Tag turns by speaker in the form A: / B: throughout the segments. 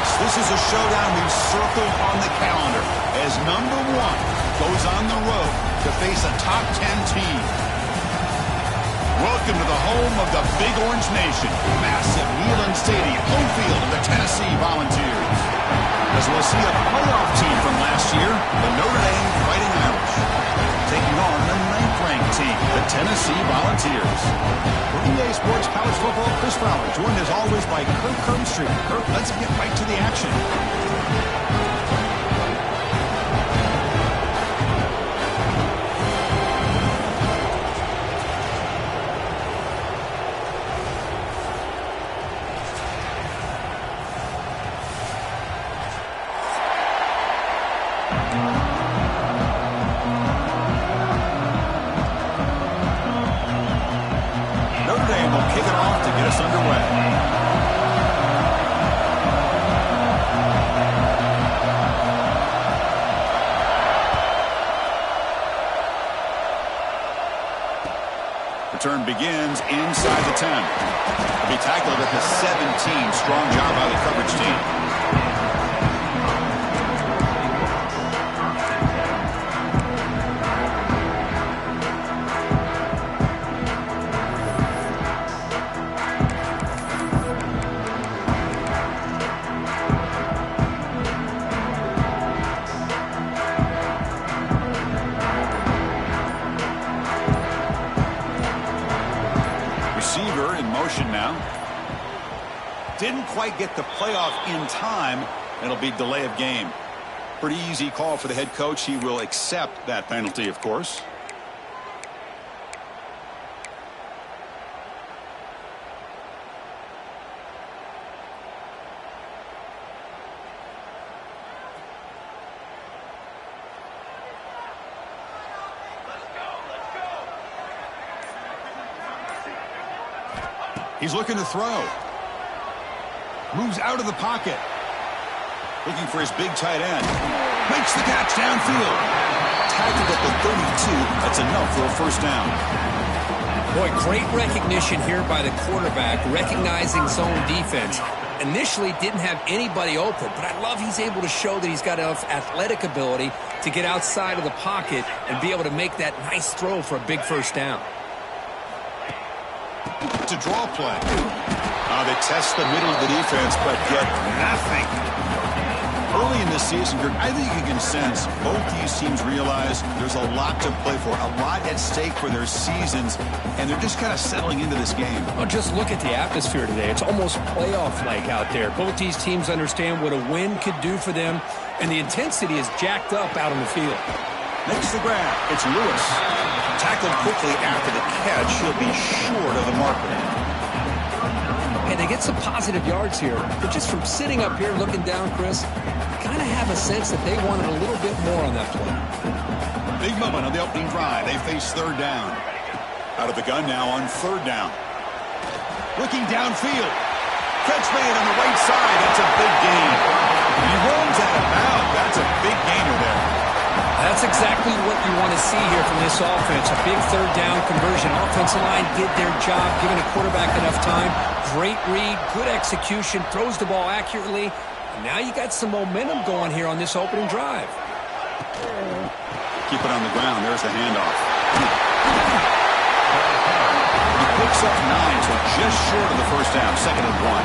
A: Folks, this is a showdown we've circled on the calendar as number 1 goes on the road to face a top 10 team. Welcome to the home of the Big Orange Nation. Massive Neyland Stadium, home field of the Tennessee Volunteers. As we'll see a playoff team from last year, the Notre Dame Fighting Irish, taking on the 9th-ranked team, the Tennessee Volunteers. For EA Sports College Football, Chris Fowler, joined as always by Kirk Herbstreit. Kirk, let's get right to the action. Return begins inside the 10. He'll be tackled at the 17. Strong job by the coverage team. Now. Didn't quite get the playoff in time. It'll be delay of game. Pretty easy call for the head coach. He will accept that penalty, of course. He's looking to throw. Moves out of the pocket. Looking for his big tight end. Makes the catch downfield. Tackled at the 32. That's enough for a first down.
B: Boy, great recognition here by the quarterback, recognizing zone defense. Initially didn't have anybody open, but I love he's able to show that he's got enough athletic ability to get outside of the pocket and be able to make that nice throw for a big first down.
A: To draw play. They test the middle of the defense, but get nothing. Early in this season, I think you can sense both these teams realize there's a lot to play for, a lot at stake for their seasons, and they're just kind of settling into this game.
B: Well, just look at the atmosphere today. It's almost playoff-like out there. Both these teams understand what a win could do for them, and the intensity is jacked up out on the field.
A: Makes the grab. It's Lewis. Tackled quickly after the catch. He'll be short of the marker.
B: Hey, they get some positive yards here, but just from sitting up here looking down, Chris, kind of have a sense that they wanted a little bit more on that play.
A: Big moment on the opening drive. They face third down. Out of the gun now on third down. Looking downfield. Catch made on the right side. That's a big gain. He runs out of bounds. That's a big gainer there.
B: That's exactly what you want to see here from this offense. A big third down conversion. Offensive line did their job, giving the quarterback enough time. Great read, good execution, throws the ball accurately. And now you got some momentum going here on this opening drive.
A: Keep it on the ground. There's the handoff. He picks up 9, so just short of the first down. 2nd and 1.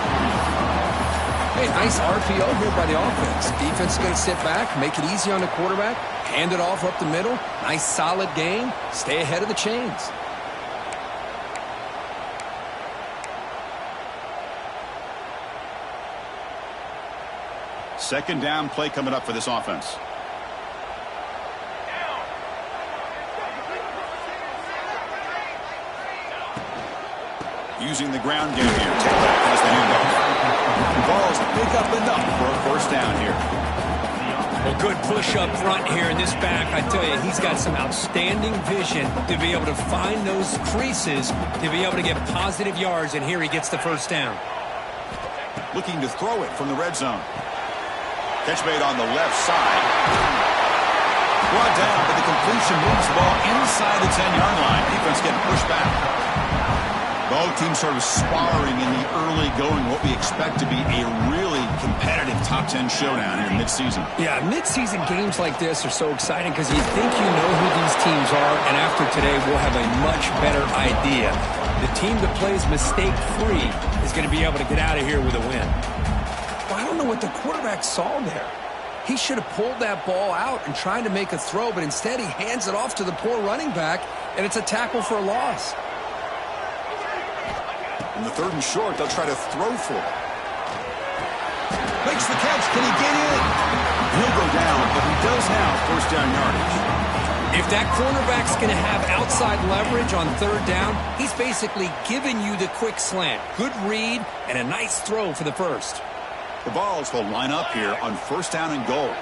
B: Hey, nice RPO here by the offense. Defense is going to sit back, make it easy on the quarterback, hand it off up the middle. Nice solid gain. Stay ahead of the chains.
A: Second down play coming up for this offense. Using the ground game here. Tailback has the handoff. Balls pick up enough for a first down here.
B: Well, good push up front here in this back. I tell you, he's got some outstanding vision to be able to find those creases, to be able to get positive yards, and here he gets the first down.
A: Looking to throw it from the red zone. Catch made on the left side. Brought down, but the completion moves the ball inside the 10-yard line. Defense getting pushed back. Bo Both teams sort of sparring in the early going, what we expect to be a really competitive top 10 showdown here mid-season.
B: Yeah, mid-season games like this are so exciting because you think you know who these teams are, and after today we'll have a much better idea. The team that plays mistake-free is going to be able to get out of here with a win. Well, I don't know what the quarterback saw there. He should have pulled that ball out and tried to make a throw, but instead he hands it off to the poor running back, and it's a tackle for a loss.
A: In the 3rd and short, they'll try to throw for it. Makes the catch. Can he get in? He'll go down, but he does have first down yardage.
B: If that cornerback's going to have outside leverage on 3rd down, he's basically giving you the quick slant. Good read and a nice throw for the first.
A: The Vols will line up here on 1st down and goal.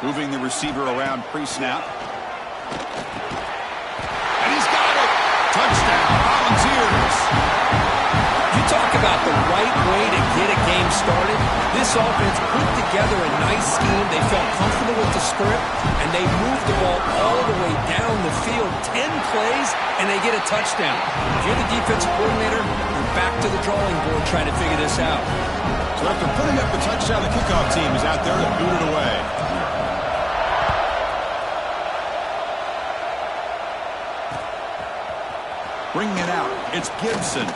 A: Moving the receiver around pre-snap. And he's got it. Touchdown, Volunteers.
B: Talk about the right way to get a game started. This offense put together a nice scheme. They felt comfortable with the script, and they moved the ball all the way down the field. 10 plays, and they get a touchdown. If you're the defensive coordinator, you're back to the drawing board trying to figure this out.
A: So after putting up the touchdown, the kickoff team is out there to boot it away. Bringing it out, it's Gibson.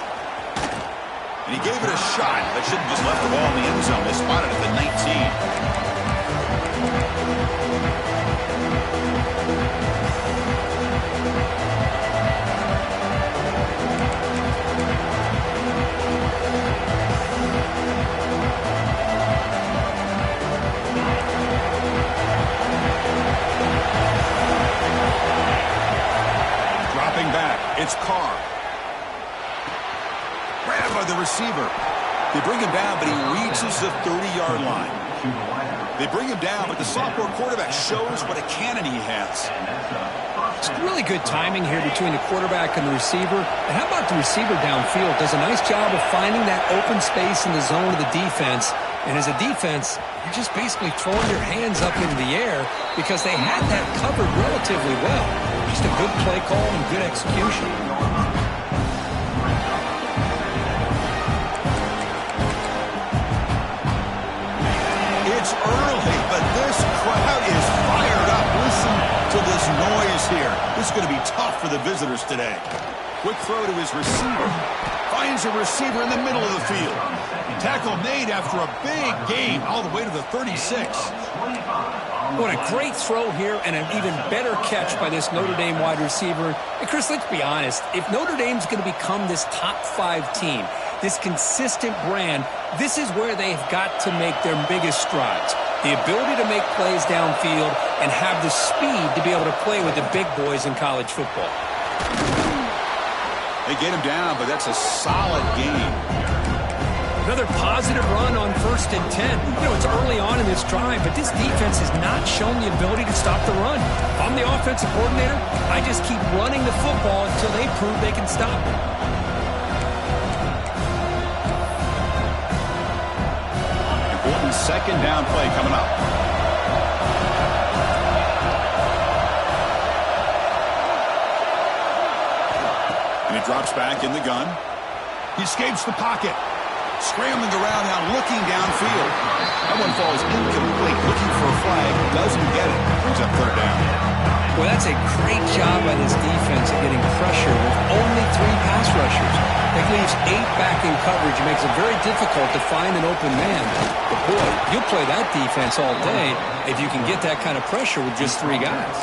A: And he gave it a shot. That shouldn't just left the ball in the end zone. They spotted it at the 19. Dropping back, it's Carr. Grabbed by the receiver. They bring him down, but he reaches the 30-yard line. They bring him down, but the sophomore quarterback shows what a cannon he has.
B: It's really good timing here between the quarterback and the receiver. And how about the receiver downfield? Does a nice job of finding that open space in the zone of the defense. And as a defense, you're just basically throwing your hands up into the air because they had that covered relatively well. Just a good play call and good execution.
A: It's early, but this crowd is fired up. Listen to this noise here. This is going to be tough for the visitors today. Quick throw to his receiver. Finds a receiver in the middle of the field. Tackle made after a big gain all the way to the 36.
B: What a great throw here and an even better catch by this Notre Dame wide receiver. And Chris, let's be honest. If Notre Dame's going to become this top 5 team, this consistent brand, this is where they've got to make their biggest strides. The ability to make plays downfield and have the speed to be able to play with the big boys in college football.
A: They get him down, but that's a solid game.
B: Another positive run on 1st and 10. You know, it's early on in this drive, but this defense has not shown the ability to stop the run. If I'm the offensive coordinator, I just keep running the football until they prove they can stop it.
A: Important 2nd down play coming up. And he drops back in the gun. He escapes the pocket. Scrambling around now, looking downfield. That one falls incomplete, looking for a flag. Doesn't get it. Brings up 3rd down.
B: Well, that's a great job by this defense of getting pressure with only 3 pass rushers. It leaves 8 back in coverage. It makes it very difficult to find an open man. But boy, you'll play that defense all day if you can get that kind of pressure with just 3 guys.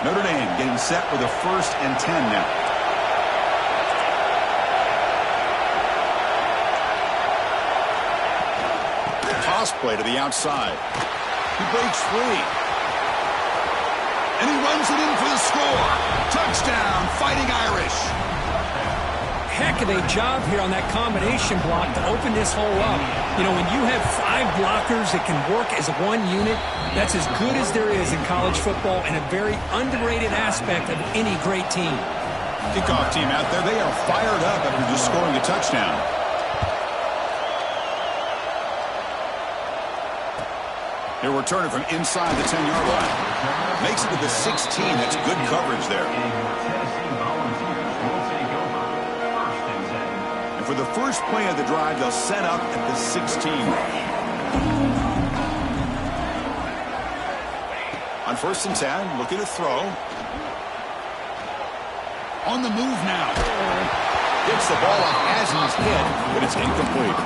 A: Notre Dame getting set with a 1st and 10 now. Toss play to the outside. He breaks free. And he runs it in for the score. Touchdown, Fighting Irish.
B: Heck of a job here on that combination block to open this hole up. You know, when you have 5 blockers that can work as one unit, that's as good as there is in college football and a very underrated aspect of any great team.
A: Kickoff team out there, they are fired up after just scoring a touchdown. He'll return it from inside the 10-yard line. Makes it to the 16. That's good coverage there. And for the first play of the drive, they'll set up at the 16. On 1st and 10, looking to throw. On the move now. Gets the ball off as he's hit, but it's incomplete.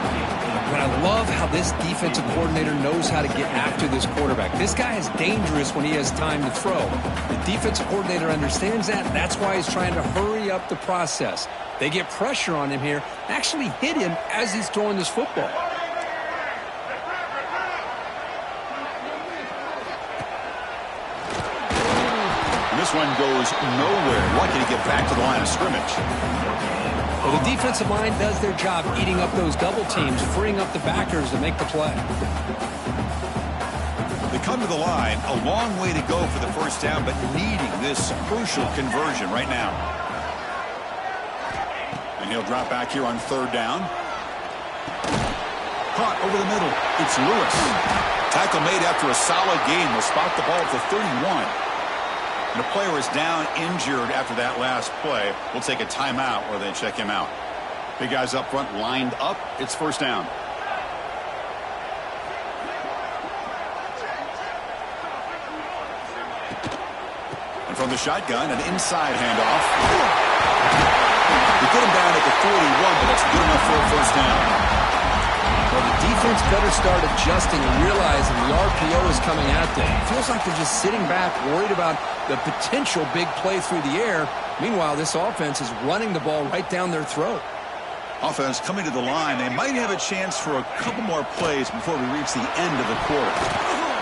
B: But I love how this defensive coordinator knows how to get after this quarterback. This guy is dangerous when he has time to throw. The defensive coordinator understands that. That's why he's trying to hurry up the process. They get pressure on him here, actually hit him as he's throwing this football.
A: This one goes nowhere. Lucky to get back to the line of scrimmage.
B: Well, the defensive line does their job eating up those double teams, freeing up the backers to make the play.
A: They come to the line, a long way to go for the first down, but needing this crucial conversion right now. And he'll drop back here on 3rd down. Caught over the middle. It's Lewis. Tackle made after a solid gain. Will spot the ball at the 31. The player is down injured after that last play. We'll take a timeout where they check him out. Big guys up front lined up. It's 1st down. And from the shotgun, an inside handoff. They get him down at the 41, but that's good enough for a 1st down.
B: Well, the defense better start adjusting and realizing the RPO is coming at them. It feels like they're just sitting back, worried about the potential big play through the air. Meanwhile, this offense is running the ball right down their throat.
A: Offense coming to the line. They might have a chance for a couple more plays before we reach the end of the quarter.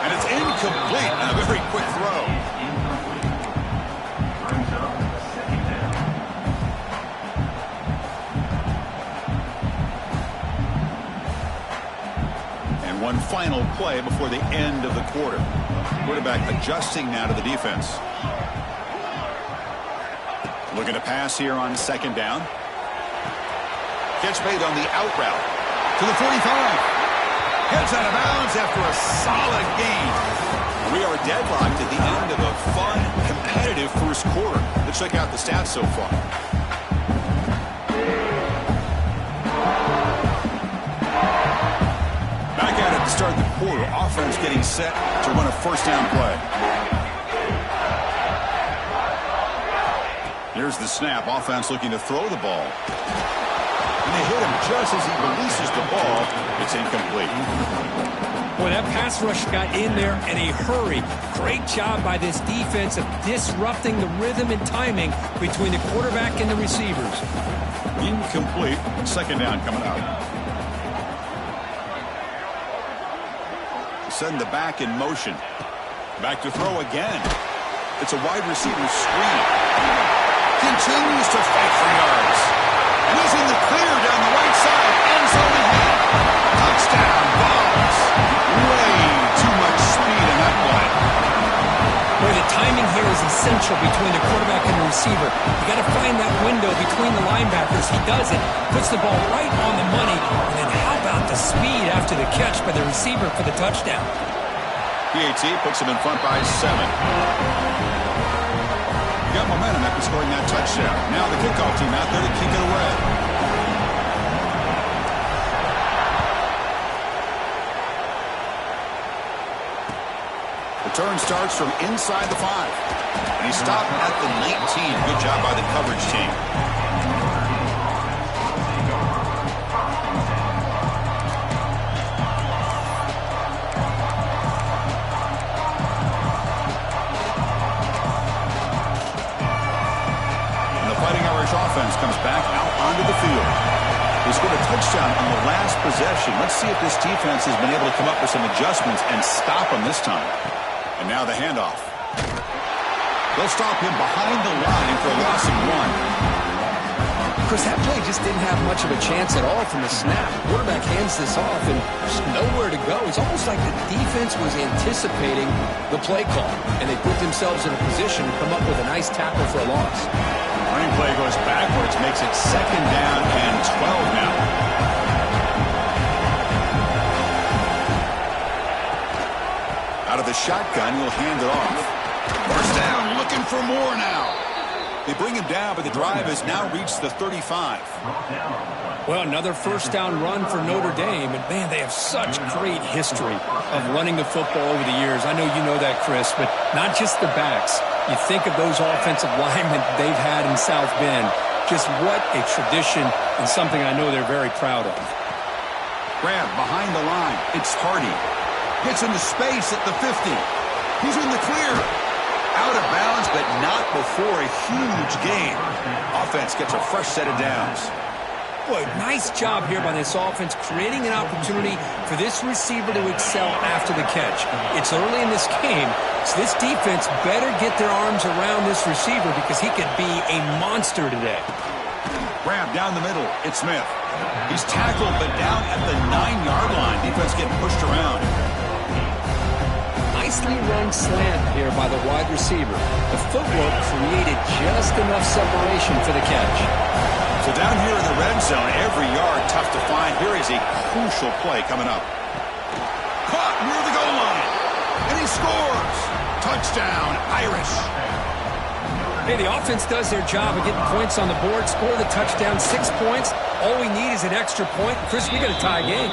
A: And it's incomplete on a very quick throw. One final play before the end of the quarter. Quarterback adjusting now to the defense. Looking to pass here on 2nd down. Catch made on the out route to the 45. Gets out of bounds after a solid gain. We are deadlocked at the end of a fun, competitive first quarter. Let's check out the stats so far. To start the quarter, offense getting set to run a 1st down play. Here's the snap. Offense looking to throw the ball. And they hit him just as he releases the ball. It's incomplete.
B: Boy, that pass rush got in there in a hurry. Great job by this defense of disrupting the rhythm and timing between the quarterback and the receivers.
A: Incomplete. 2nd down coming up. Send the back in motion. Back to throw again. It's a wide receiver screen. Continues to fight for yards. And he's in the clear down the right side. End zone ahead. Touchdown, Vols. Way too much speed in that play.
B: Boy, the timing here is essential between the quarterback and the receiver. You got to find that window between the linebackers. He does it. Puts the ball right on the money. And then how about the speed after the catch by the receiver for the touchdown?
A: PAT puts him in front by 7. Got momentum after scoring that touchdown. Now the kickoff team out there to kick it away. Return starts from inside the 5. And he stopped at the 19. Good job by the coverage team. Offense comes back out onto the field. They scored a touchdown on the last possession. Let's see if this defense has been able to come up with some adjustments and stop them this time. And now the handoff. They'll stop him behind the line for a loss of 1.
B: Of course, that play just didn't have much of a chance at all from the snap. The quarterback hands this off and there's nowhere to go. It's almost like the defense was anticipating the play call, and they put themselves in a position to come up with a nice tackle for a loss.
A: Running play goes backwards, makes it 2nd down and 12 now. Out of the shotgun, he'll hand it off. First down, looking for more now. They bring him down, but the drive has now reached the 35.
B: Well, another first down run for Notre Dame. And, man, they have such great history of running the football over the years. I know you know that, Chris, but not just the backs. You think of those offensive linemen they've had in South Bend. Just what a tradition and something I know they're very proud of.
A: Grab behind the line. It's Hardy. Gets into space at the 50. He's in the clear. Out of bounds, but not before a huge gain. Offense gets a fresh set of downs.
B: Boy, nice job here by this offense, creating an opportunity for this receiver to excel after the catch. It's early in this game, so this defense better get their arms around this receiver because he could be a monster today.
A: Grab down the middle. It's Smith. He's tackled, but down at the 9-yard line. Defense getting pushed around.
B: Nicely run slant here by the wide receiver. The footwork created just enough separation for the catch.
A: So down here in the red zone, every yard tough to find. Here is a crucial play coming up. Caught near the goal line. And he scores. Touchdown, Irish.
B: Hey, the offense does their job of getting points on the board, score the touchdown, 6 points. All we need is an extra point. Chris, we got a tie game.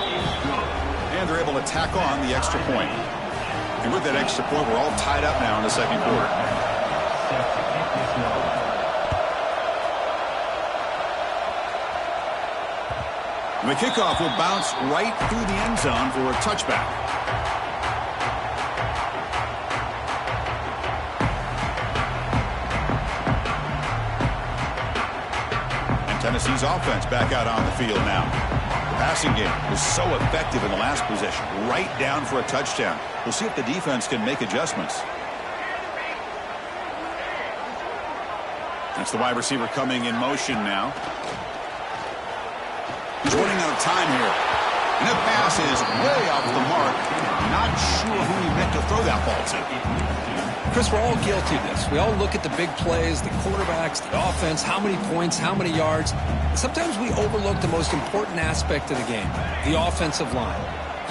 A: And they're able to tack on the extra point. And with that extra point, we're all tied up now in the second quarter. And the kickoff will bounce right through the end zone for a touchback. And Tennessee's offense back out on the field now. The passing game was so effective in the last possession, right down for a touchdown. We'll see if the defense can make adjustments. That's the wide receiver coming in motion now. He's running out of time here. And that pass is way off the mark. Not sure who he meant to throw that ball to.
B: Chris, we're all guilty of this. We all look at the big plays, the quarterbacks, the offense, how many points, how many yards. Sometimes we overlook the most important aspect of the game, the offensive line.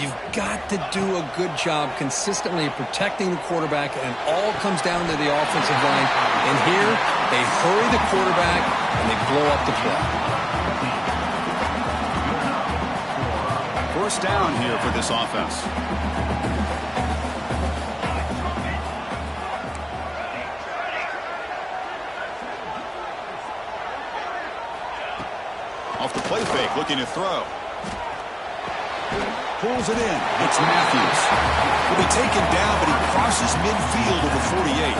B: You've got to do a good job consistently protecting the quarterback, and it all comes down to the offensive line. And here, they hurry the quarterback, and they blow up the play.
A: First down here for this offense. Off the play fake, looking to throw. Pulls it in. It's Matthews. Will be taken down, but he crosses midfield of the 48.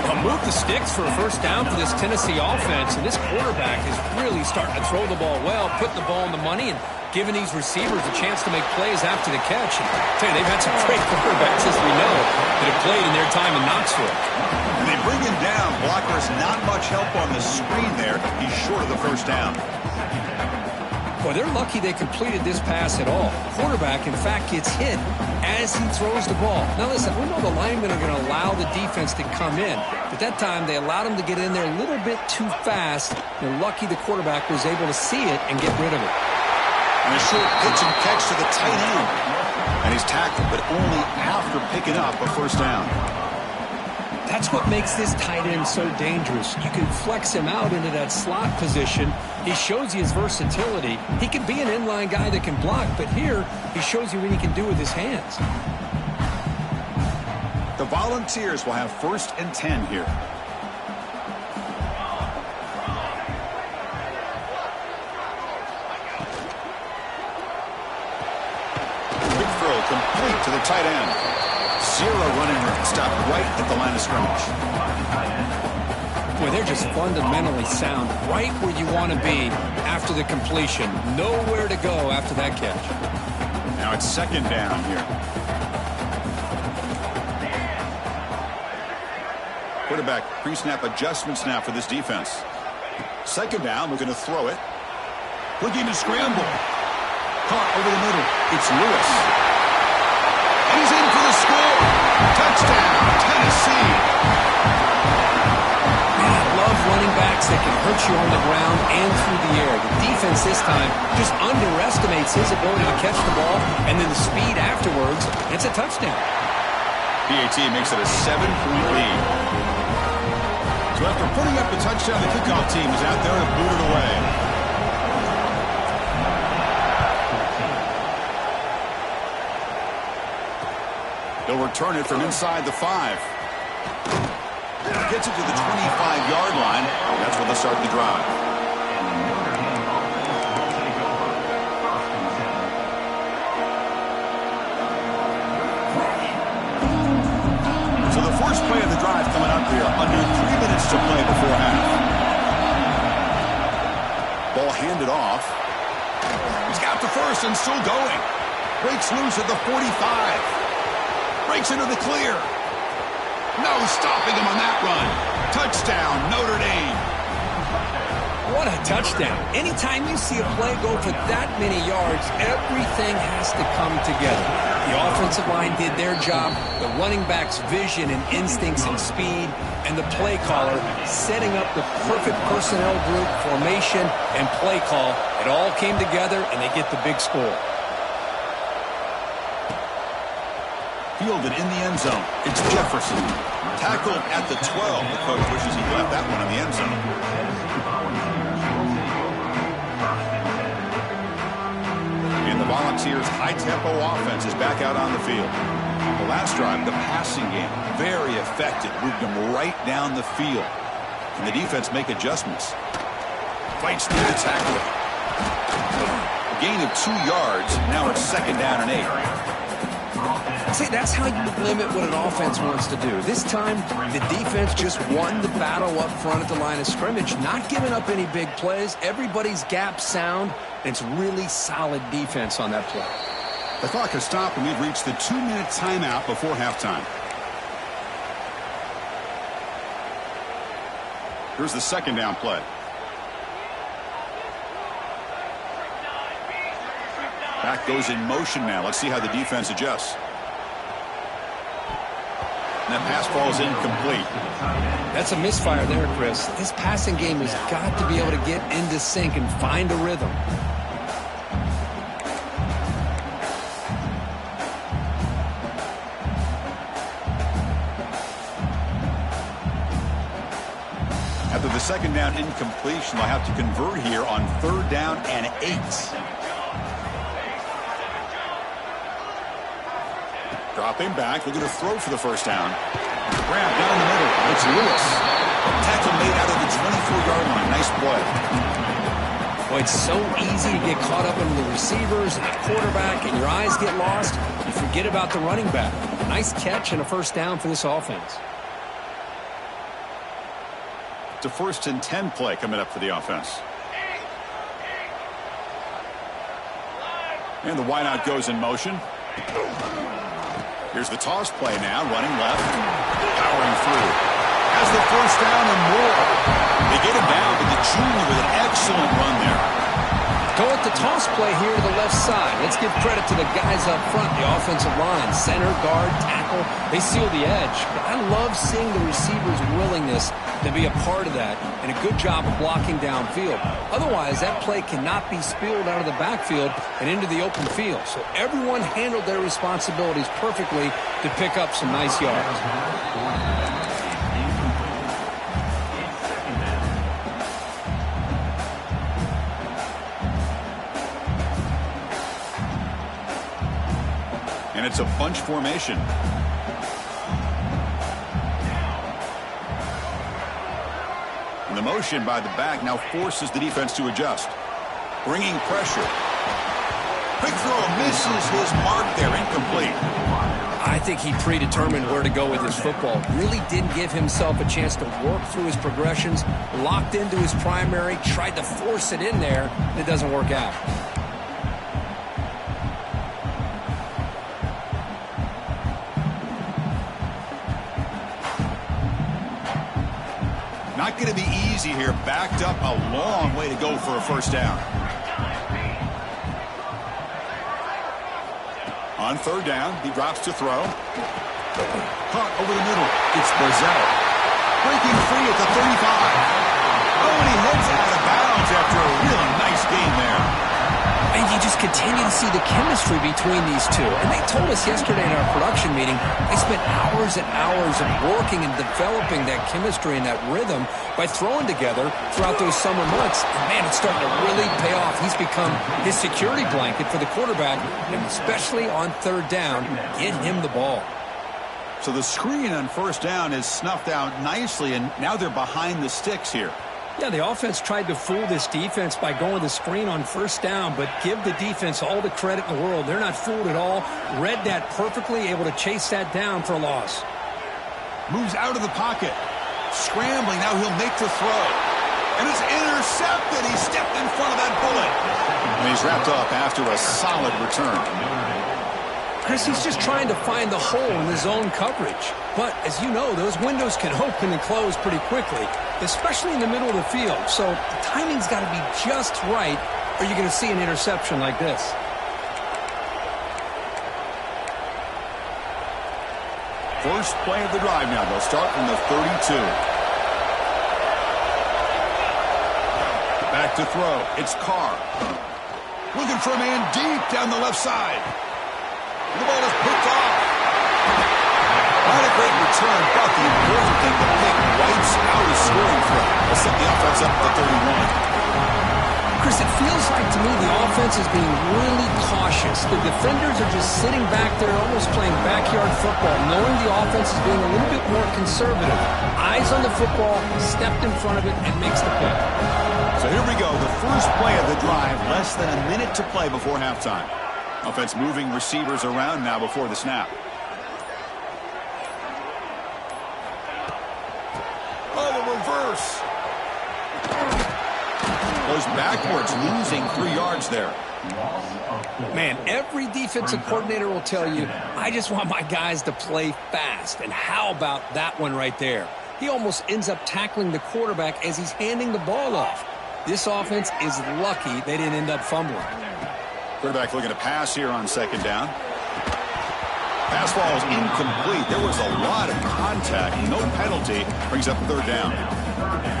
B: Well, move the sticks for a first down for this Tennessee offense, and this quarterback is really starting to throw the ball well, putting the ball in the money, and giving these receivers a chance to make plays after the catch. And I tell you, they've had some great quarterbacks, as we know, that have played in their time in Knoxville.
A: And they bring him down. Blockers not much help on the screen there. He's short of the first down.
B: Boy, they're lucky they completed this pass at all. Quarterback, in fact, gets hit as he throws the ball. Now, listen, we know the linemen are going to allow the defense to come in. But that time, they allowed him to get in there a little bit too fast. They're lucky the quarterback was able to see it and get rid of it.
A: And a short pitch and catch to the tight end. And he's tackled, but only after picking up a first down.
B: That's what makes this tight end so dangerous. You can flex him out into that slot position. He shows you his versatility. He can be an inline guy that can block, but here he shows you what he can do with his hands.
A: The Volunteers will have 1st and 10 here. Quick throw complete to the tight end. Zero running room. Stopped right at the line of scrimmage.
B: Boy, they're just fundamentally sound right where you want to be after the completion. Nowhere to go after that catch.
A: Now it's 2nd down here. Quarterback pre-snap adjustments now for this defense. 2nd down, looking to throw it. Looking to scramble. Caught over the middle. It's Lewis. And he's in for the score. Touchdown, Tennessee.
B: Man, I love running backs that can hurt you on the ground and through the air. The defense this time just underestimates his ability to catch the ball, and then the speed afterwards, it's a touchdown.
A: PAT makes it a 7-point lead. So after putting up the touchdown, the kickoff team is out there to boot it away. They'll return it from inside the 5. Gets it to the 25-yard line. That's where they'll start the drive. So the first play of the drive coming up here. Under 3 minutes to play before half. Ball handed off. He's got the first and still going. Breaks loose at the 45. Breaks into the clear. No stopping him on that run. Touchdown, Notre Dame.
B: What a touchdown. Anytime you see a play go for that many yards, everything has to come together. The offensive line did their job, the running back's vision and instincts and speed, and the play caller setting up the perfect personnel group, formation, and play call. It all came together, and they get the big score.
A: Fielded in the end zone. It's Jefferson. Tackled at the 12. The coach wishes he left that one in the end zone. And the Volunteers' high-tempo offense is back out on the field. The last drive, the passing game, very effective. Moved them right down the field. Can the defense make adjustments? Fights through the tackle. A gain of 2 yards. Now it's 2nd down and 8.
B: See, that's how you limit what an offense wants to do. This time, the defense just won the battle up front at the line of scrimmage, not giving up any big plays. Everybody's gap sound. It's really solid defense on that play.
A: The clock has stopped, and we've reached the 2-minute timeout before halftime. Here's the 2nd down play. Back goes in motion now. Let's see how the defense adjusts. And that pass ball is incomplete.
B: That's a misfire there, Chris. This passing game has got to be able to get into sync and find a rhythm.
A: After the 2nd down incompletion, they'll have to convert here on 3rd down and 8. Dropping back, looking to throw for the 1st down. Grab down the middle. It's Lewis. Tackle made out of the 24-yard line. Nice play.
B: Boy, it's so easy to get caught up in the receivers and the quarterback, and your eyes get lost. You forget about the running back. Nice catch and a 1st down for this offense.
A: It's a 1st and 10 play coming up for the offense. And the wideout goes in motion. Here's the toss play now, running left, powering through. Has the 1st down and more. They get him down, but the junior with an excellent run there.
B: Go with the toss play here to the left side. Let's give credit to the guys up front, the offensive line, center, guard, tackle. They seal the edge. But I love seeing the receiver's willingness to be a part of that and a good job of blocking downfield. Otherwise, that play cannot be spilled out of the backfield and into the open field. So everyone handled their responsibilities perfectly to pick up some nice yards.
A: And it's a bunch formation. And the motion by the back now forces the defense to adjust. Bringing pressure. Quick throw, misses his mark there, incomplete.
B: I think he predetermined where to go with his football. Really didn't give himself a chance to work through his progressions. Locked into his primary, tried to force it in there, and it doesn't work out.
A: Not going to be easy here. Backed up a long way to go for a 1st down. On 3rd down, he drops to throw. Caught over the middle. It's Brazzell. Breaking free at the 35. Oh, and he heads out of bounds after a really nice game there.
B: And you just continue to see the chemistry between these two. And they told us yesterday in our production meeting, they spent hours and hours of working and developing that chemistry and that rhythm by throwing together throughout those summer months. And man, it's starting to really pay off. He's become his security blanket for the quarterback, and especially on third down, get him the ball.
A: So the screen on first down is snuffed out nicely, and now they're behind the sticks here.
B: Yeah, the offense tried to fool this defense by going the screen on first down, but give the defense all the credit in the world. They're not fooled at all. Read that perfectly, able to chase that down for a loss.
A: Moves out of the pocket. Scrambling, now he'll make the throw. And it's intercepted. He stepped in front of that bullet. And he's wrapped up after a solid return.
B: Chris, he's just trying to find the hole in the zone coverage. But, as you know, those windows can open and close pretty quickly, especially in the middle of the field. So the timing's got to be just right, or you're going to see an interception like this.
A: First play of the drive now. They'll start from the 32. Back to throw. It's Carr. Looking for a man deep down the left side. The ball is picked off. Not a great return, but the important thing, the pick wipes out a scoring threat. Will set the offense up at the 31.
B: Chris, it feels like to me the offense is being really cautious. The defenders are just sitting back there almost playing backyard football, knowing the offense is being a little bit more conservative. Eyes on the football, stepped in front of it, and makes the play.
A: So here we go, the first play of the drive, less than a minute to play before halftime. Offense moving receivers around now before the snap. Oh, the reverse. Goes backwards, losing 3 yards there.
B: Man, every defensive coordinator will tell you, I just want my guys to play fast. And how about that one right there? He almost ends up tackling the quarterback as he's handing the ball off. This offense is lucky they didn't end up fumbling.
A: Quarterback looking to pass here on second down. Pass ball is incomplete. There was a lot of contact. No penalty. Brings up third down.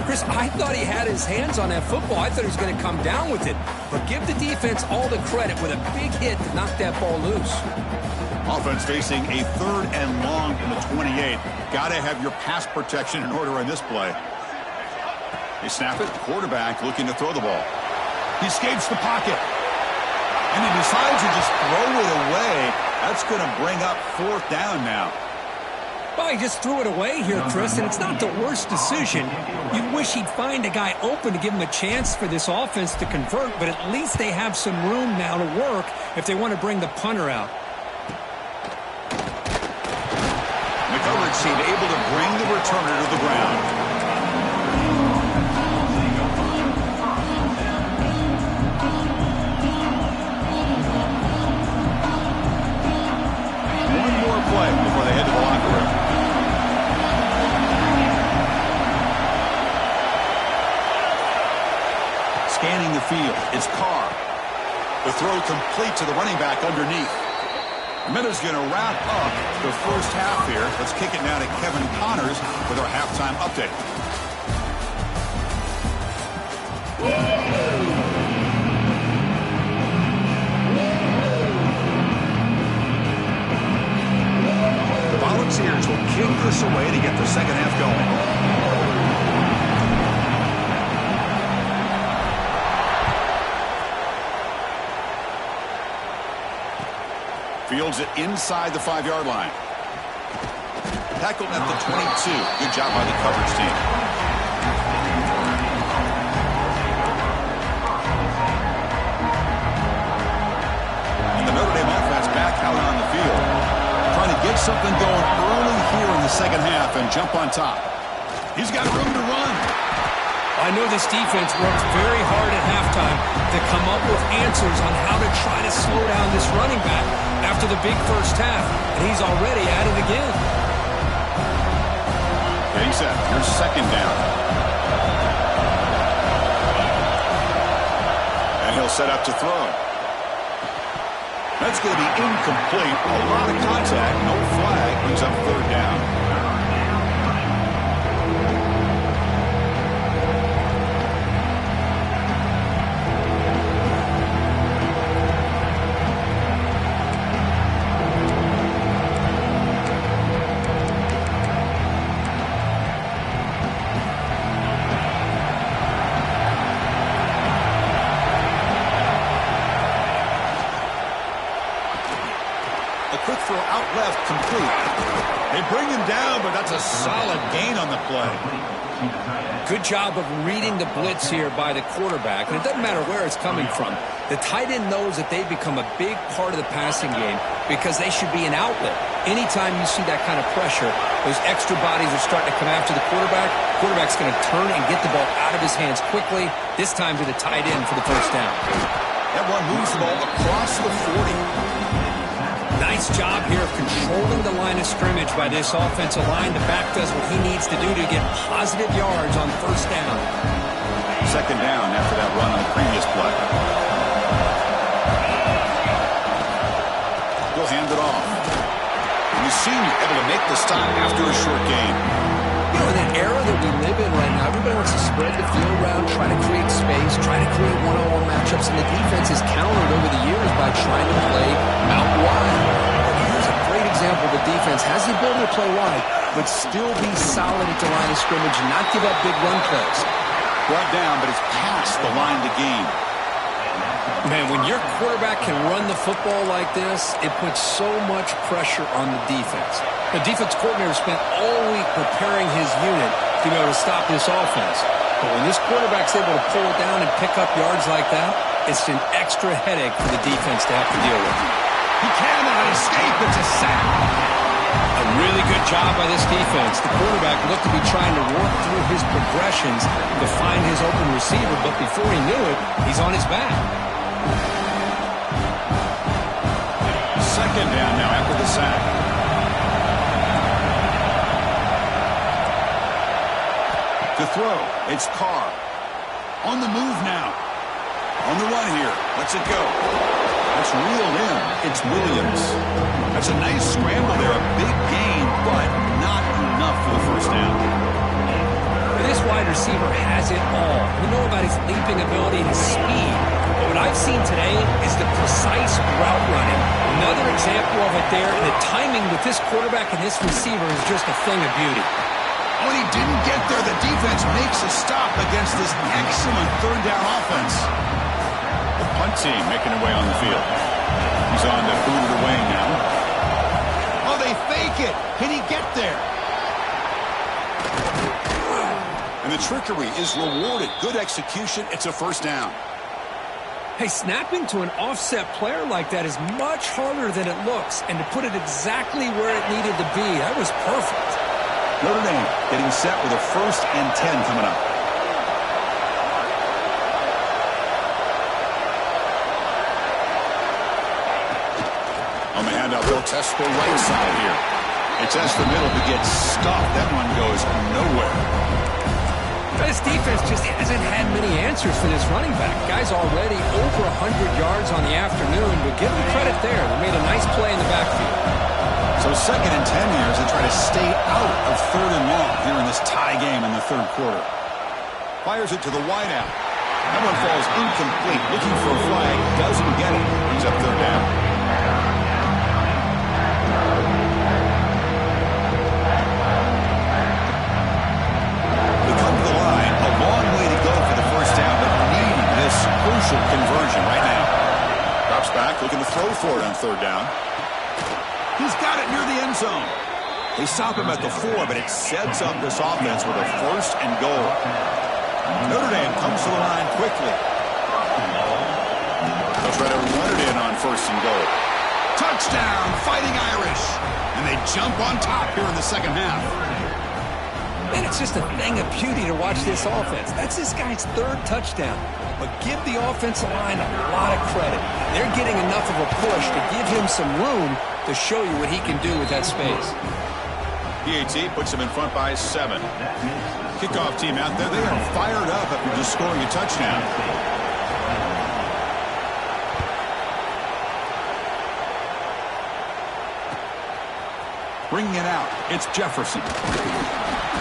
B: Chris, I thought he had his hands on that football. I thought he was going to come down with it. But give the defense all the credit with a big hit to knock that ball loose.
A: Offense facing a third and long from the 28. Got to have your pass protection in order on this play. They snap it. Quarterback looking to throw the ball. He escapes the pocket. And he decides to just throw it away. That's going to bring up fourth down now.
B: Well, he just threw it away here, Chris, and it's not the worst decision. You wish he'd find a guy open to give him a chance for this offense to convert, but at least they have some room now to work if they want to bring the punter out.
A: The coverage team able to bring the returner to the ground. One more play before they head to the locker room. Scanning the field, it's Carr. The throw complete to the running back underneath. Minutes going to wrap up the first half here. Let's kick it now to Kevin Connors with our halftime update. The Volunteers will kick this away to get the second half going. Fields it inside the 5-yard line. Tackled at the 22. Good job by the coverage team. And the Notre Dame offense back out on the field. Trying to get something going early here in the second half and jump on top. He's got room to run.
B: I know this defense worked very hard at halftime to come up with answers on how to try to slow down this running back after the big first half, and he's already at it again.
A: Getting set. Here's second down. And he'll set up to throw. That's going to be incomplete. A lot of contact. No flag. Brings up third down. out left, complete. They bring him down, but that's a solid gain on the play.
B: Good job of reading the blitz here by the quarterback, and it doesn't matter where it's coming from. The tight end knows that they've become a big part of the passing game because they should be an outlet. Anytime you see that kind of pressure, those extra bodies are starting to come after the quarterback. Quarterback's going to turn and get the ball out of his hands quickly, this time to the tight end for the first down.
A: That one moves the ball across the 40.
B: Nice job here of controlling the line of scrimmage by this offensive line. The back does what he needs to do to get positive yards on first down.
A: Second down after that run on the previous play. He'll hand it off. And you seem able to make the stop after a short gain.
B: You know, in the era that we live in right now, everybody wants to spread the field around, try to create space, try to create one-on-one matchups, and the defense is countered over the years by trying to play out wide. Here's a great example. The defense has the ability to play wide, but still be solid at the line of scrimmage and not give up big run plays.
A: Brought down, but it's past the line to gain.
B: Man, when your quarterback can run the football like this, it puts so much pressure on the defense. The defense coordinator spent all week preparing his unit to be able to stop this offense. But when this quarterback's able to pull it down and pick up yards like that, it's an extra headache for the defense to have to deal with.
A: He cannot escape. It's a sack.
B: A really good job by this defense. The quarterback looked to be trying to work through his progressions to find his open receiver, but before he knew it, he's on his back.
A: Second down now after the sack. To throw, it's Carr. On the move now. On the run here. Let's it go. That's reeled in. It's Williams. That's a nice scramble there. A big gain, but not enough for the first down.
B: This wide receiver has it all. We know about his leaping ability and his speed. But what I've seen today is the precise route running. Another example of it there. The timing with this quarterback and this receiver is just a thing of beauty.
A: When he didn't get there, the defense makes a stop against this excellent third down offense. The punt team making their way on the field. He's on to boot it away now. Oh, they fake it. Can he get there? And the trickery is rewarded. Good execution. It's a first down.
B: Hey, snapping to an offset player like that is much harder than it looks. And to put it exactly where it needed to be, that was perfect.
A: Notre Dame getting set with a 1st and 10 coming up. On the handout, they'll test the right side here. They test the middle to get stuffed. That one goes nowhere.
B: This defense just hasn't had many answers for this running back. Guy's already over 100 yards on the afternoon, but give them credit there. They made a nice play in the backfield.
A: So 2nd and 10 here as they try to stay out of 3rd and long here in this tie game in the 3rd quarter. Fires it to the wideout. That one falls incomplete. Looking for a flag. Doesn't get it. Brings up 3rd down. They come to the line. A long way to go for the first down, but need this crucial conversion right now. Drops back, looking to throw for it on 3rd down. He's got it near the end zone. They stop him at the 4, but it sets up this offense with a 1st and goal. Notre Dame comes to the line quickly. They'll try to run it in on 1st and goal. Touchdown, Fighting Irish. And they jump on top here in the second half.
B: Man, it's just a thing of beauty to watch this offense. That's this guy's 3rd touchdown. But give the offensive line a lot of credit. They're getting enough of a push to give him some room to show you what he can do with that space.
A: PAT puts him in front by 7. Kickoff team out there. They are fired up after just scoring a touchdown. Bringing it out. It's Jefferson.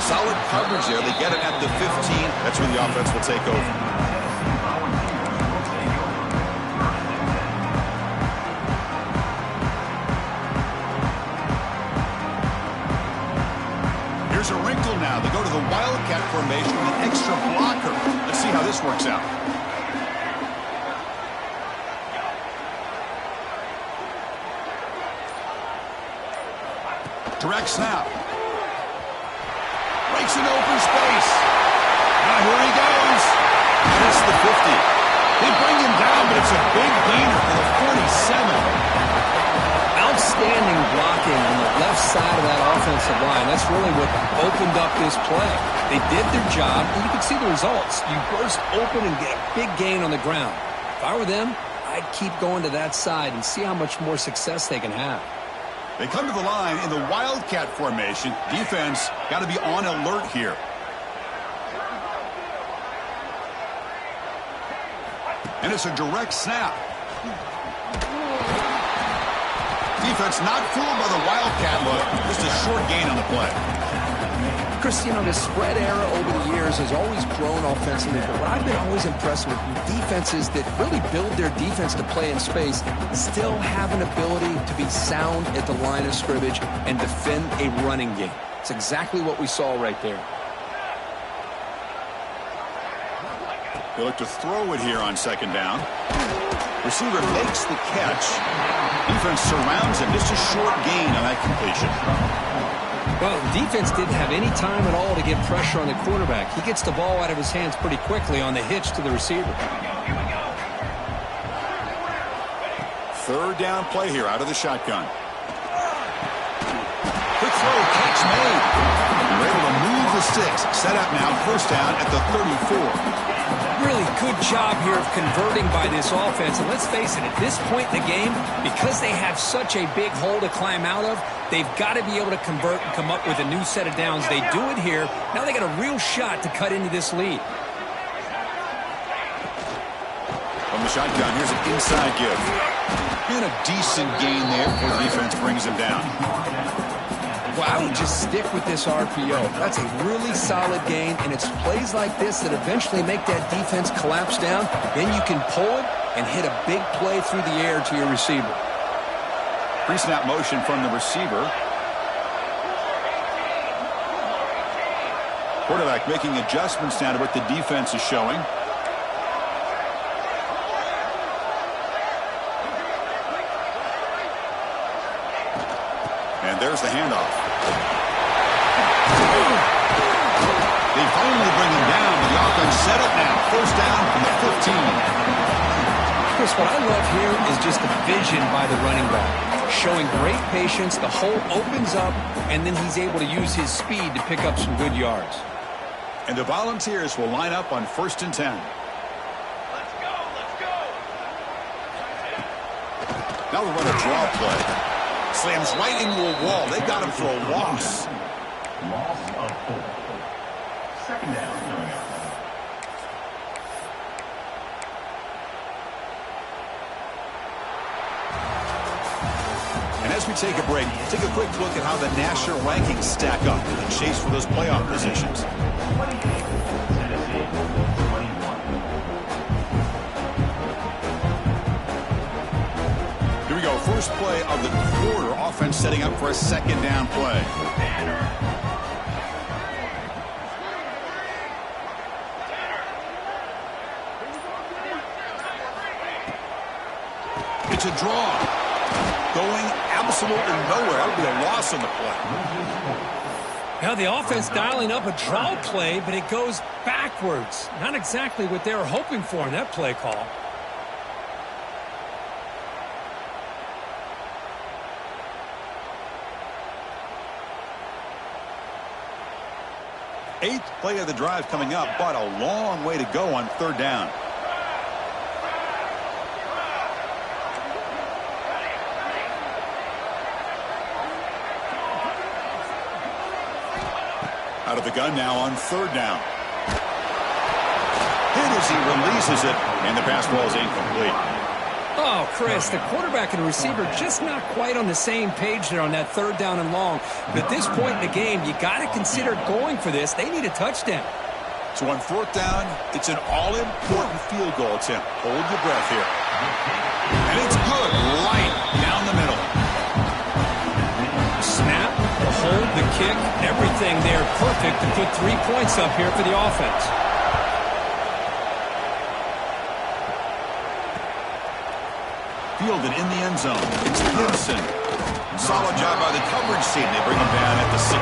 A: Solid coverage there. They get it at the 15. That's where the offense will take over. There's a wrinkle now. They go to the Wildcat formation with an extra blocker. Let's see how this works out. Direct snap. Breaks into open space. Now here he goes. And it's the 50. They bring him down, but it's a big gainer for the 47.
B: Outstanding blocking on the left side of that offensive line. That's really what opened up this play. They did their job, and you can see the results. You burst open and get a big gain on the ground. If I were them, I'd keep going to that side and see how much more success they can have.
A: They come to the line in the Wildcat formation. Defense got to be on alert here. And it's a direct snap. Defense not fooled by the Wildcat look. Just a short gain on the play.
B: Chris, you know, the spread era over the years has always grown offensively, but what I've been always impressed with defenses that really build their defense to play in space still have an ability to be sound at the line of scrimmage and defend a running game. It's exactly what we saw right there.
A: They look to throw it here on second down. Receiver makes the catch. Defense surrounds him. Just a short gain on that completion.
B: Well, defense didn't have any time at all to get pressure on the quarterback. He gets the ball out of his hands pretty quickly on the hitch to the receiver.
A: Third down play here out of the shotgun. Quick throw, catch made. They're able to move the sticks. Set up now, first down at the 34.
B: Really good job here of converting by this offense. And let's face it, at this point in the game, because they have such a big hole to climb out of, they've got to be able to convert and come up with a new set of downs. They do it here. Now they got a real shot to cut into this lead.
A: From the shotgun, here's an inside give. And a decent gain there before the defense brings him down.
B: Well, I would just stick with this RPO. That's a really solid gain, and it's plays like this that eventually make that defense collapse down. Then you can pull it and hit a big play through the air to your receiver.
A: Pre-snap motion from the receiver. Quarterback making adjustments now to what the defense is showing. And there's the handoff. They finally bring him down, but the offense set up now. First down from the 15.
B: Chris, what I love here is just the vision by the running back. Showing great patience, the hole opens up, and then he's able to use his speed to pick up some good yards.
A: And the Volunteers will line up on 1st and 10.
C: Let's go, let's go.
A: Now we run a draw play. Slams right into a wall. They got him for a loss.
C: Loss of 4. Second down.
A: And as we take a break, take a quick look at how the national rankings stack up in the chase for those playoff positions.
C: 28, Tennessee, 21.
A: Here we go. First play of the quarter. Offense setting up for a second down play. It's a draw. Going absolutely nowhere. That would be a loss on the play.
B: Now the offense dialing up a draw play, but it goes backwards. Not exactly what they were hoping for in that play call.
A: Eighth play of the drive coming up, but a long way to go on third down. Out of the gun now on third down. Hit as he releases it, and the pass ball is incomplete.
B: Oh, Chris, the quarterback and the receiver just not quite on the same page there on that third down and long. But at this point in the game, you got to consider going for this. They need a touchdown.
A: So on fourth down, it's an all-important field goal attempt. Hold your breath here. And it's good, right down the middle.
B: Snap, the hold, the kick, everything there perfect to put 3 points up here for the offense.
A: Fielded in the end zone. It's Gibson. Solid job by the coverage team. They bring him down at the 16.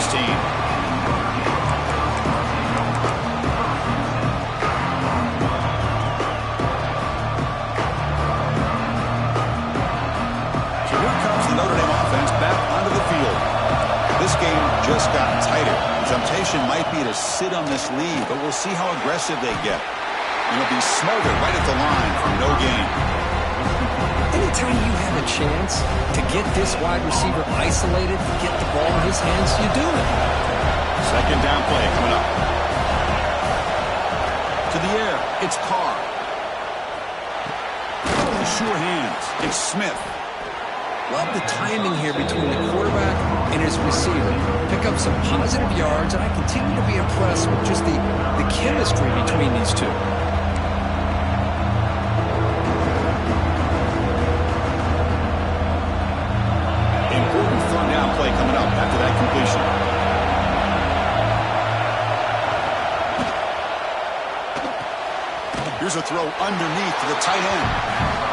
A: So here comes the Notre Dame offense back onto the field. This game just got tighter. The temptation might be to sit on this lead, but we'll see how aggressive they get. It'll be smothered right at the line for no gain.
B: Anytime you have a chance to get this wide receiver isolated, get the ball in his hands, you do it.
A: Second down play coming up. To the air, it's Carr. The sure hands, it's Smith.
B: Love the timing here between the quarterback and his receiver. Pick up some positive yards, and I continue to be impressed with just the chemistry between these two.
A: Important third down play coming up after that completion. Here's a throw underneath to the tight end.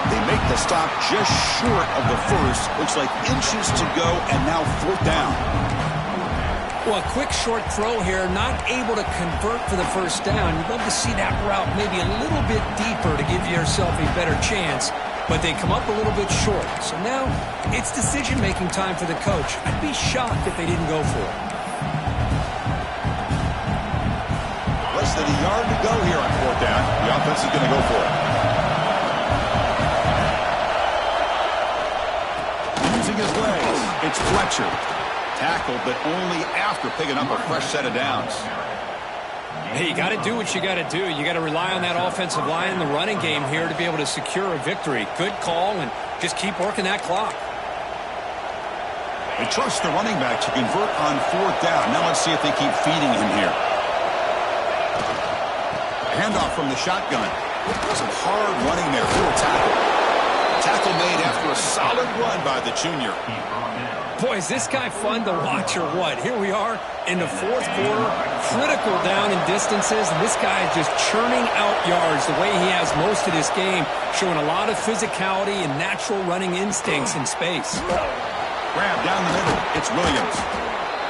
A: They make the stop just short of the first. Looks like inches to go, and now fourth down.
B: Well, a quick short throw here, not able to convert for the first down. You'd love to see that route maybe a little bit deeper to give yourself a better chance, but they come up a little bit short. So now it's decision-making time for the coach. I'd be shocked if they didn't go for it.
A: Less than a yard to go here on fourth down. The offense is going to go for it. Using his legs, it's Fletcher. Tackled, but only after picking up a fresh set of downs.
B: Hey, you got to do what you got to do. You got to rely on that offensive line in the running game here to be able to secure a victory. Good call, and just keep working that clock.
A: They trust the running back to convert on fourth down. Now let's see if they keep feeding him here. Handoff from the shotgun. Some hard running there for a tackle. Tackle made after a solid run by the junior.
B: Boy, is this guy fun to watch or what? Here we are in the fourth quarter, critical down in distances, and this guy is just churning out yards the way he has most of this game, showing a lot of physicality and natural running instincts in space.
A: Grab down the middle. It's Williams.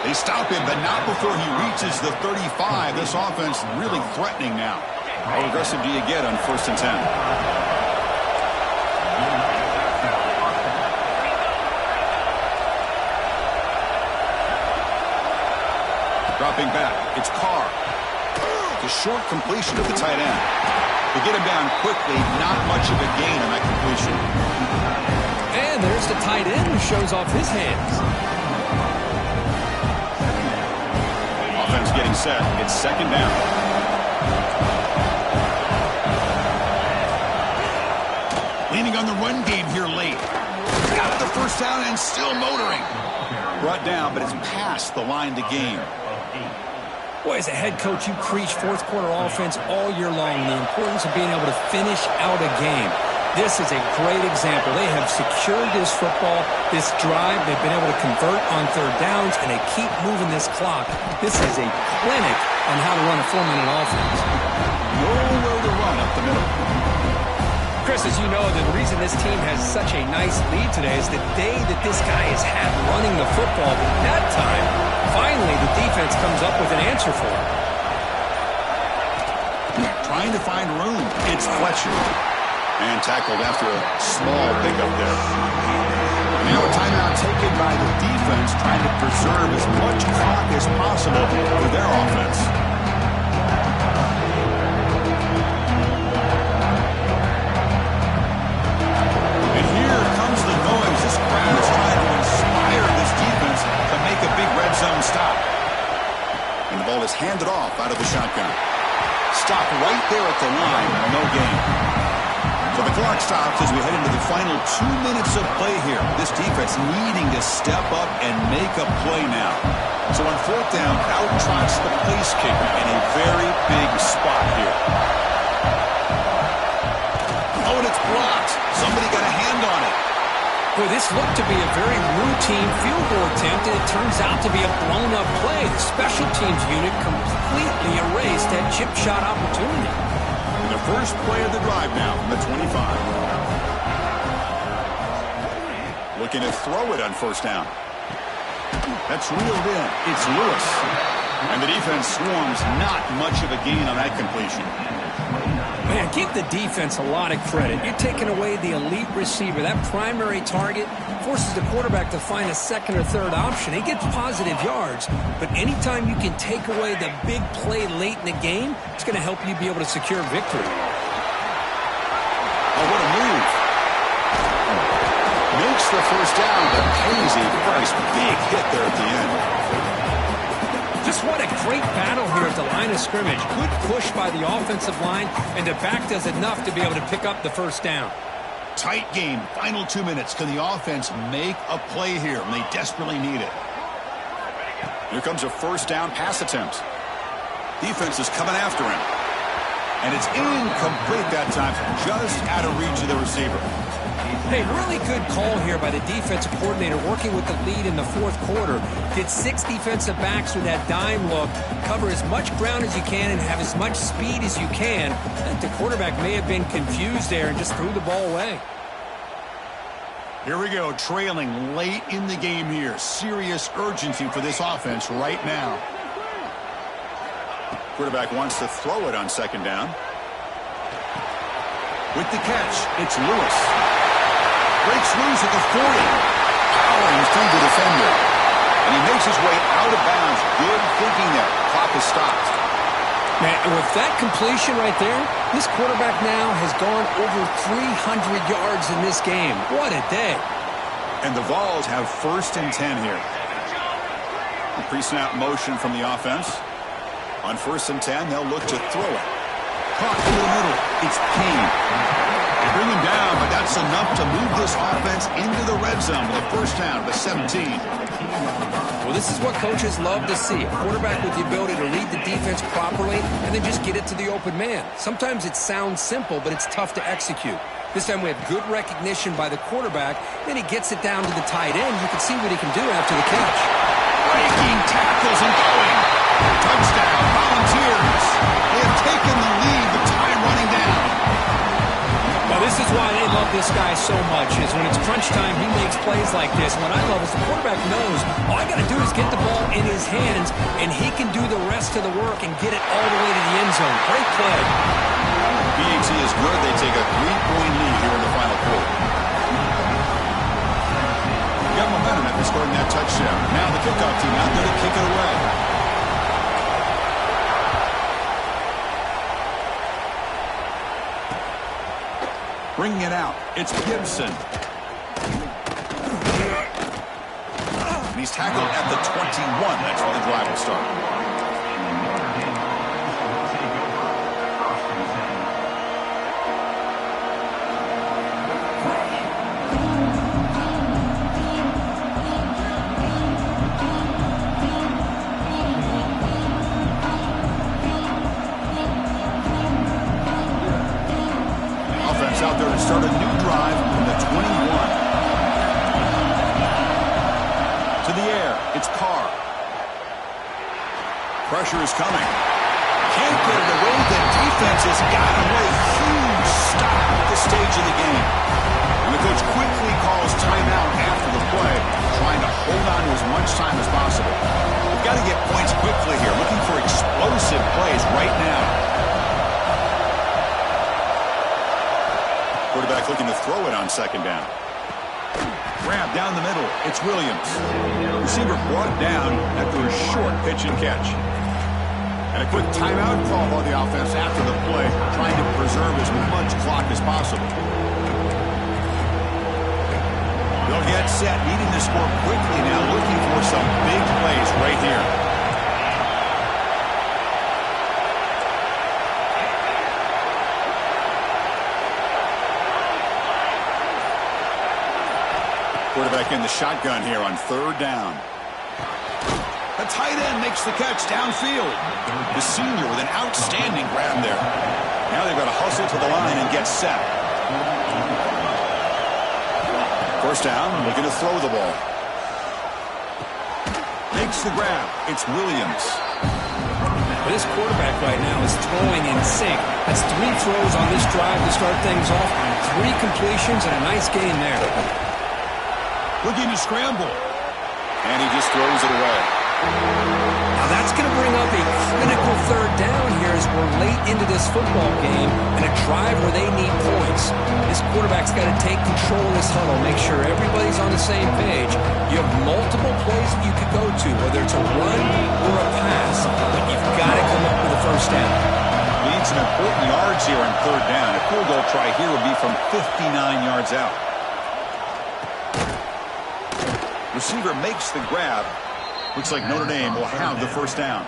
A: They stop him, but not before he reaches the 35. This offense really threatening now. How aggressive do you get on 1st and 10? Dropping back, it's Carr. The short completion to the tight end. To get him down quickly, not much of a gain on that completion.
B: And there's the tight end who shows off his hands.
A: Offense getting set. It's second down. Leaning on the run game here late. Got the first down and still motoring. Brought down, but it's past the line to gain.
B: Boy, as a head coach, you preach fourth quarter offense all year long. The importance of being able to finish out a game. This is a great example. They have secured this football, this drive. They've been able to convert on third downs, and they keep moving this clock. This is a clinic on how to run a 4-minute offense.
A: Nowhere to run up the middle.
B: Chris, as you know, the reason this team has such a nice lead today is the day that this guy has had running the football. That time, finally, the defense comes up with an answer for it.
A: Trying to find room. It's Fletcher. And tackled after a small pickup there. Now a timeout taken by the defense, trying to preserve as much clock as possible for their offense. And here comes the noise. This crowd is trying to inspire this defense to make a big red zone stop. And the ball is handed off out of the shotgun. Stop right there at the line. No gain. So the clock stops as we head into the final 2 minutes of play here. This defense needing to step up and make a play now. So on fourth down, out trots the place kicker in a very big spot here. Oh, and it's blocked. Somebody got a hand on it.
B: Boy, this looked to be a very routine field goal attempt, and it turns out to be a blown-up play. The special teams unit completely erased that chip shot opportunity.
A: And the first play of the drive now from the 25. Looking to throw it on first down. That's reeled in. It's Lewis. And the defense swarms. Not much of a gain on that completion.
B: Man, give the defense a lot of credit. You're taking away the elite receiver. That primary target forces the quarterback to find a second or third option. He gets positive yards, but anytime you can take away the big play late in the game, it's going to help you be able to secure victory.
A: Oh, what a move. Makes the first down, but pays a price. Big hit there at the end.
B: Just what a great battle here at the line of scrimmage. Good push by the offensive line, and the back does enough to be able to pick up the first down.
A: Tight game. Final 2 minutes. Can the offense make a play here? And they desperately need it. Here comes a first down pass attempt. Defense is coming after him. And it's incomplete that time. Just out of reach of the receiver.
B: Hey, really good call here by the defensive coordinator working with the lead in the fourth quarter. Get 6 defensive backs with that dime look. Cover as much ground as you can and have as much speed as you can. And the quarterback may have been confused there and just threw the ball away.
A: Here we go, trailing late in the game here. Serious urgency for this offense right now. Quarterback wants to throw it on second down. With the catch, it's Lewis. Breaks loose at the 40. Powering through the defender. And he makes his way out of bounds. Good thinking there. Clock is stopped.
B: Man, with that completion right there, this quarterback now has gone over 300 yards in this game. What a day.
A: And the Vols have first and 10 here. A pre-snap motion from the offense. On first and 10, they'll look to throw it. Caught through the middle. It's Payne. They bring him down, but that's enough to move this offense into the red zone with a first down to 17.
B: Well, this is what coaches love to see. A quarterback with the ability to read the defense properly and then just get it to the open man. Sometimes it sounds simple, but it's tough to execute. This time we have good recognition by the quarterback. Then he gets it down to the tight end. You can see what he can do after the catch.
A: Breaking tackles and going. Touchdown, Volunteers. They have taken the lead with time running down.
B: Well, this is why they love this guy so much, is when it's crunch time, he makes plays like this. And what I love is the quarterback knows all I got to do is get the ball in his hands, and he can do the rest of the work and get it all the way to the end zone. Great play.
A: BAT is good. They take a 3-point lead here in the final quarter. Got momentum after scoring that touchdown. Now the kickoff team out there to kick it away. Bringing it out, it's Gibson. And he's tackled at the 21. That's where the drive will start. Out there to start a new drive from the 21. To the air, it's Carr. Pressure is coming. Can't get it away. The defense has got away. Huge stop at this stage of the game. And the coach quickly calls timeout after the play, trying to hold on to as much time as possible. We've got to get points quickly here, looking for explosive plays right now. Quarterback looking to throw it on second down. Grab down the middle. It's Williams. Receiver brought down after a short pitch and catch. And a quick timeout call on the offense after the play, trying to preserve as much clock as possible. They'll get set, needing to score quickly now, looking for some big plays right here. Quarterback in the shotgun here on third down. The tight end makes the catch downfield. The senior with an outstanding grab there. Now they've got to hustle to the line and get set. First down, looking to throw the ball. Makes the grab. It's Williams.
B: This quarterback right now is throwing in sync. That's 3 throws on this drive to start things off. 3 completions and a nice gain there.
A: Looking to scramble. And he just throws it away.
B: Now that's going to bring up a critical third down here as we're late into this football game and a drive where they need points. This quarterback's got to take control of this huddle, make sure everybody's on the same page. You have multiple plays that you could go to, whether it's a run or a pass, but you've got to come up with a first down.
A: Needs some important yards here on third down. A field goal try here would be from 59 yards out. Receiver makes the grab. Looks like Notre Dame will have the first down.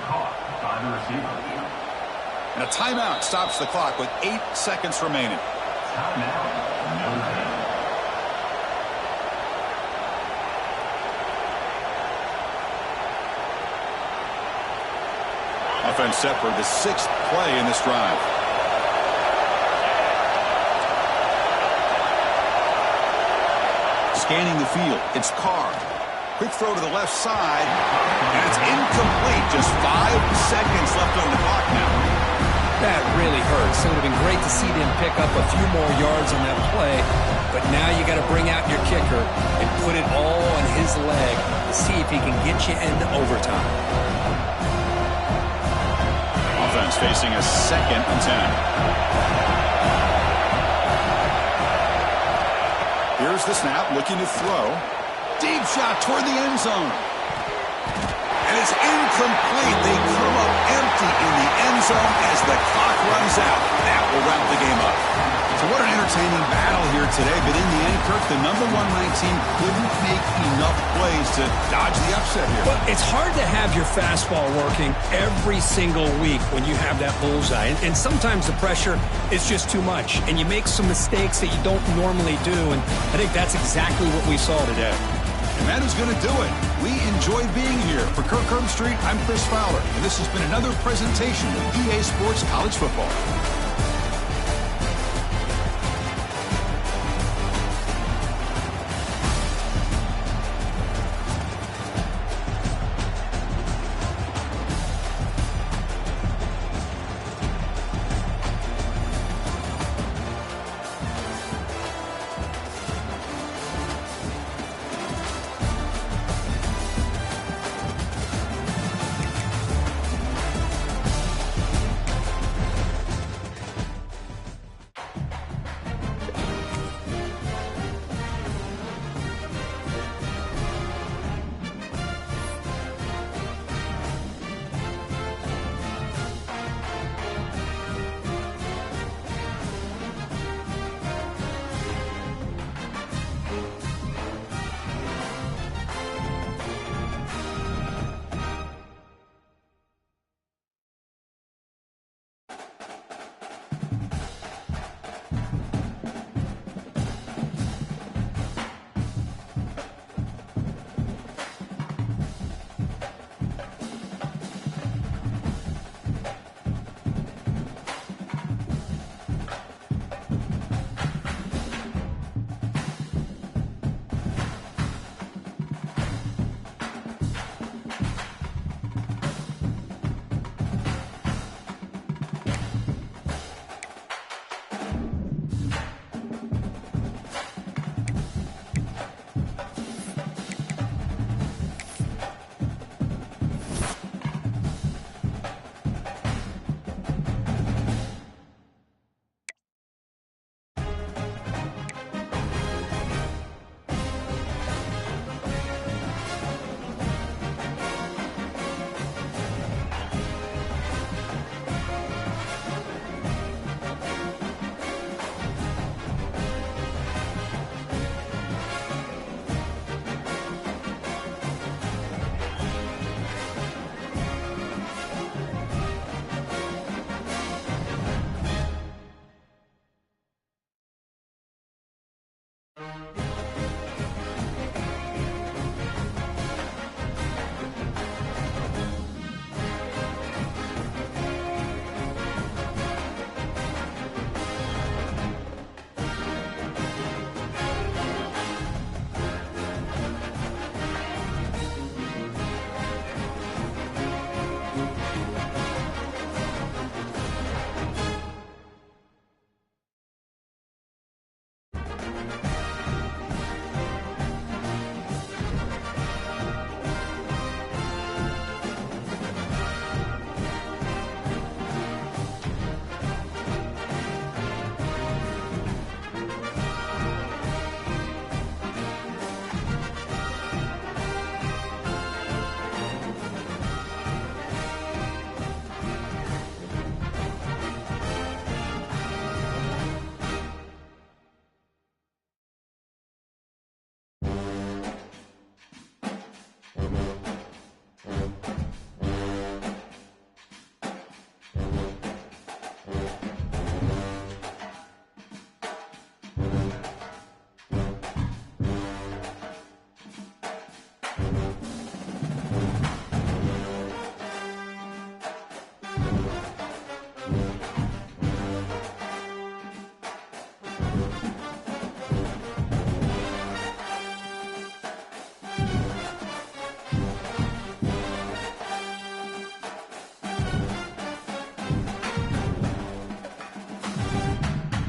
C: By the receiver.
A: And a timeout stops the clock with 8 seconds remaining.
C: Timeout, Notre Dame.
A: Offense set for the 6th play in this drive. Scanning the field, it's Carr. Quick throw to the left side, and it's incomplete. Just 5 seconds left on the clock now.
B: That really hurts. It would have been great to see them pick up a few more yards on that play, but now you got to bring out your kicker and put it all on his leg to see if he can get you into overtime.
A: Offense facing a 2nd and 10. Here's the snap, looking to throw. Deep shot toward the end zone. And it's incomplete. They come up empty in the end zone as the clock runs out. That will wrap the game up. So what an entertaining battle here today. But in the end, Kirk, the number 1 ranked team couldn't make enough plays to dodge the upset here.
B: Well, it's hard to have your fastball working every single week when you have that bullseye. And sometimes the pressure is just too much. And you make some mistakes that you don't normally do. And I think that's exactly what we saw today.
A: And that is going to do it. We enjoyed being here. For Kirk Herbstreit, I'm Chris Fowler. And this has been another presentation of EA Sports College Football.